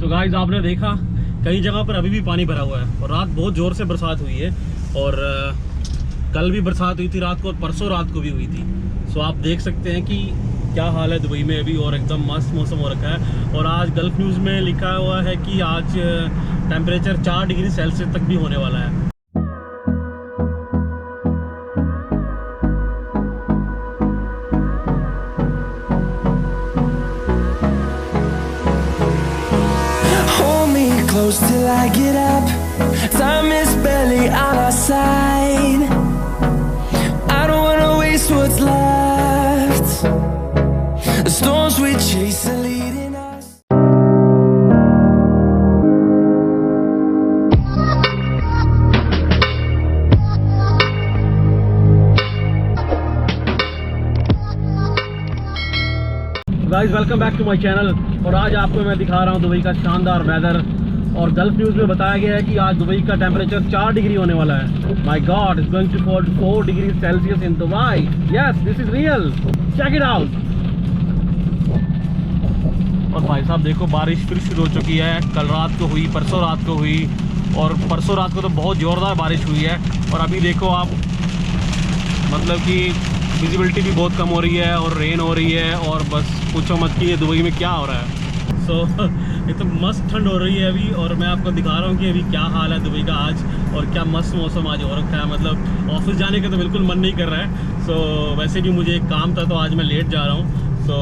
Guys आपने देखा कई जगह पर अभी भी पानी भरा हुआ है और रात बहुत ज़ोर से बरसात हुई है और कल भी बरसात हुई थी रात को और परसों रात को भी हुई थी। सो आप देख सकते हैं कि क्या हाल है दुबई में अभी और एकदम मस्त मौसम हो रखा है। और आज गल्फ न्यूज़ में लिखा हुआ है कि आज टेम्परेचर 4 डिग्री सेल्सियस तक भी होने वाला है। Close till I get up. Time is barely on our side. I don't wanna waste what's left. The storms we chase are leading us. Guys welcome back to my channel. और आज आपको मैं दिखा रहा हूँ दुबई का शानदार weather. और गल्फ न्यूज़ में बताया गया है कि आज दुबई का टेम्परेचर 4 डिग्री होने वाला है। My God, it's going to fall 4 degree Celsius in Dubai. Yes, this is real, check it out. और भाई साहब देखो, बारिश फिर शुरू हो चुकी है। कल रात को हुई, परसों रात को हुई और परसों रात को तो बहुत ज़ोरदार बारिश हुई है। और अभी देखो आप, मतलब कि विजिबिलिटी भी बहुत कम हो रही है और रेन हो रही है और बस पूछो मत कि ये दुबई में क्या हो रहा है। सो ये तो मस्त ठंड हो रही है अभी और मैं आपको दिखा रहा हूँ कि अभी क्या हाल है दुबई का आज और क्या मस्त मौसम आज हो रखा है। मतलब ऑफिस जाने का तो बिल्कुल मन नहीं कर रहा है। सो वैसे भी मुझे एक काम था तो आज मैं लेट जा रहा हूँ। सो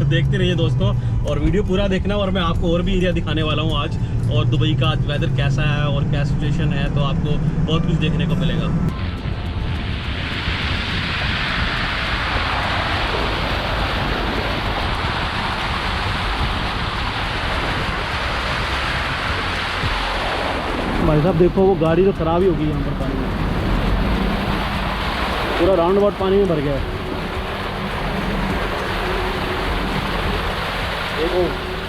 देखते रहिए दोस्तों और वीडियो पूरा देखना। और मैं आपको और भी एरिया दिखाने वाला हूँ आज, और दुबई का आज वेदर कैसा है और क्या सिचुएशन है, तो आपको बहुत कुछ देखने को मिलेगा। भाई साहब देखो, वो गाड़ी तो ख़राब ही होगी यहाँ पर पानी में, पूरा राउंड अबाउट पानी में भर गया है।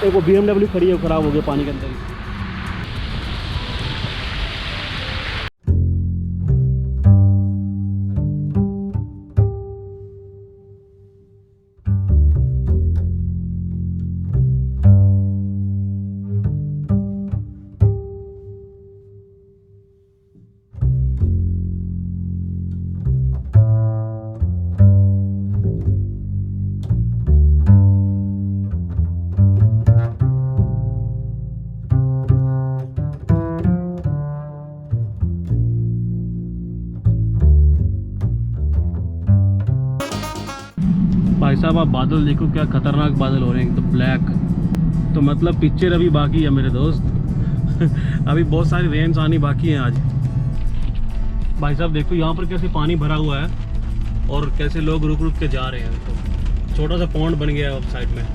एक वो BMW खड़ी है, वो ख़राब हो गया पानी के अंदर ही। भाई साहब आप बादल देखो, क्या खतरनाक बादल हो रहे हैं, एकदम ब्लैक। तो मतलब पिक्चर अभी बाकी है मेरे दोस्त अभी बहुत सारी रेन्स आनी बाकी हैं आज। भाई साहब देखो यहाँ पर कैसे पानी भरा हुआ है और कैसे लोग रुक रुक के जा रहे हैं। देखो छोटा सा पॉन्ड बन गया है साइड में।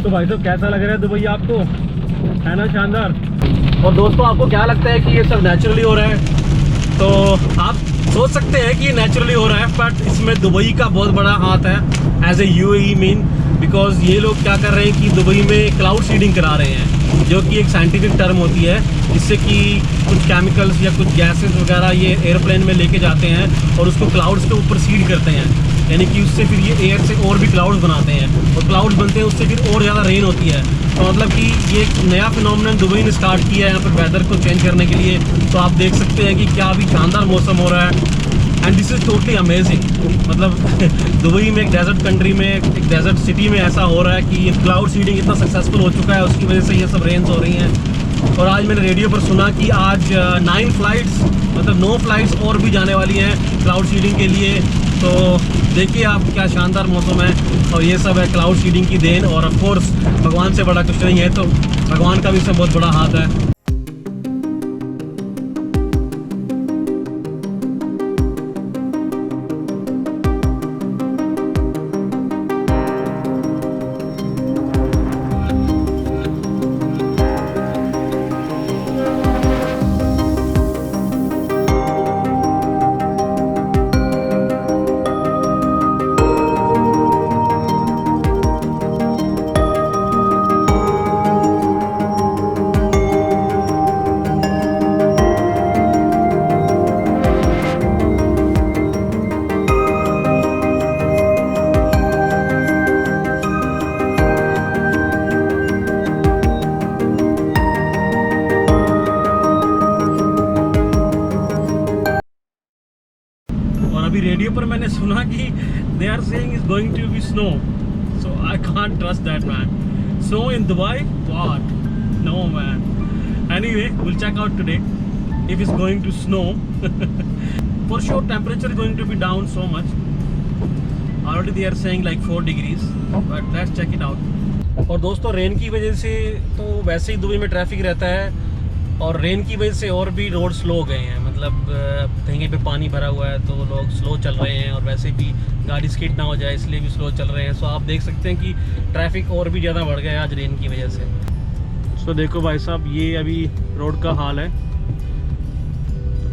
तो भाई साहब कैसा लग रहा है दुबई आपको, है ना शानदार। और दोस्तों आपको क्या लगता है कि ये सब नेचुरली हो रहा है? तो आप सोच सकते हैं कि ये नेचुरली हो रहा है, बट इसमें दुबई का बहुत बड़ा हाथ है as a UAE mean. Because ये लोग क्या कर रहे हैं कि दुबई में क्लाउड सीडिंग करा रहे हैं, जो कि एक साइंटिफिक टर्म होती है, जिससे कि कुछ केमिकल्स या कुछ गैसेस वगैरह ये एयरप्लेन में लेके जाते हैं और उसको क्लाउड्स के ऊपर सीड करते हैं। यानी कि उससे फिर ये एयर से और भी क्लाउड्स बनाते हैं और क्लाउड्स बनते हैं, उससे फिर और ज़्यादा रेन होती है। तो मतलब कि ये एक नया फिनोमिनन दुबई ने स्टार्ट किया है यहाँ पर वेदर को चेंज करने के लिए। तो आप देख सकते हैं कि क्या अभी शानदार मौसम हो रहा है and this is totally amazing. मतलब दुबई में, एक डेजर्ट कंट्री में, एक डेजर्ट सिटी में ऐसा हो रहा है कि ये क्लाउड सीडिंग इतना सक्सेसफुल हो चुका है, उसकी वजह से ये सब रेन्स हो रही हैं। और आज मैंने रेडियो पर सुना कि आज 9 फ्लाइट्स, मतलब 9 फ्लाइट्स और भी जाने वाली हैं क्लाउड सीडिंग के लिए। तो देखिए आप क्या शानदार मौसम है और ये सब है क्लाउड सीडिंग की देन। और ऑफ कोर्स भगवान से बड़ा कुछ नहीं है, तो भगवान का भी इसमें बहुत बड़ा हाथ है। मैंने सुना कि they are saying is going to be snow, so I can't trust that man. Snow in Dubai? What? No man. Anyway, we'll check out today if it's going to snow. For sure temperature is going to be down so much. Already they are saying like 4 degrees, but let's check it out. और दोस्तों rain की वजह से तो वैसे ही Dubai में traffic रहता है, और रेन की वजह से और भी रोड स्लो हो गए हैं. मतलब कहीं पे पानी भरा हुआ है तो लोग स्लो चल रहे हैं, और वैसे भी गाड़ी स्किड ना हो जाए इसलिए भी स्लो चल रहे हैं. सो आप देख सकते हैं कि ट्रैफिक और भी ज़्यादा बढ़ गया है आज रेन की वजह से. सो देखो भाई साहब, ये अभी रोड का हाल है.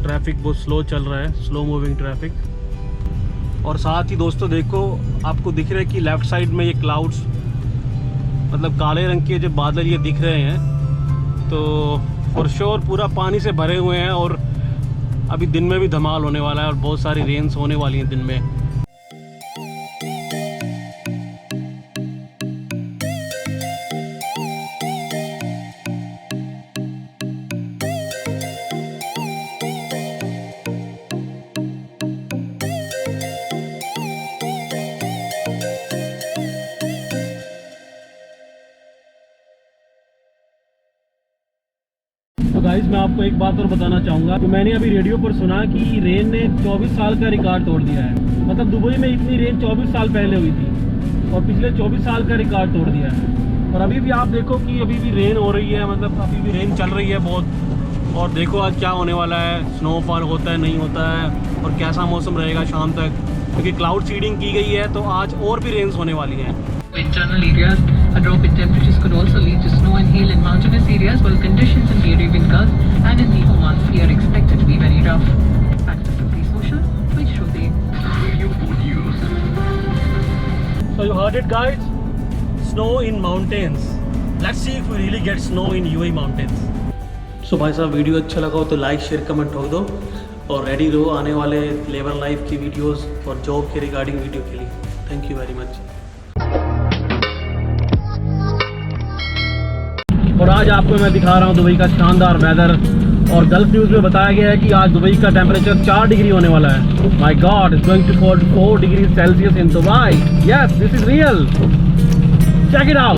ट्रैफिक बहुत स्लो चल रहा है, स्लो मूविंग ट्रैफिक. और साथ ही दोस्तों देखो, आपको दिख रहा है कि लेफ़्ट साइड में ये क्लाउड्स, मतलब काले रंग के जो बादल ये दिख रहे हैं, तो फॉर श्योर पूरा पानी से भरे हुए हैं. और अभी दिन में भी धमाल होने वाला है और बहुत सारी रेन्स होने वाली हैं दिन में. तो गाइस मैं आपको एक बात और बताना चाहूँगा कि मैंने अभी रेडियो पर सुना कि रेन ने 24 साल का रिकॉर्ड तोड़ दिया है. मतलब दुबई में इतनी रेन 24 साल पहले हुई थी और पिछले 24 साल का रिकॉर्ड तोड़ दिया है. और अभी भी आप देखो कि अभी भी रेन हो रही है, मतलब अभी भी रेन चल रही है बहुत. और देखो आज क्या होने वाला है, स्नोफॉल होता है नहीं होता है, और कैसा मौसम रहेगा शाम तक, क्योंकि क्लाउड सीडिंग की गई है तो आज और भी रेन्स होने वाली हैं. Internal areas, a drop in temperatures could also lead to snow and hail in mountainous areas, while conditions in the Arabian Gulf and in the Oman Sea are expected to be very rough. Back to Simply Social with Shruti. So you heard it guys, snow in mountains. Let's see if we really get snow in UAE mountains. So भाई साहब, video अच्छा लगा हो तो like share comment ठोक दो, और ready रहो आने वाले लेबर लाइफ की वीडियोस और जॉब के रिगार्डिंग वीडियो के लिए. Thank you very much. और आज आपको मैं दिखा रहा हूँ दुबई का शानदार वेदर. और गल्फ न्यूज़ में बताया गया है कि आज दुबई का टेम्परेचर 4 डिग्री होने वाला है. My God, it's going to fall 4 degree Celsius in Dubai. Yes, this is real. Check it out.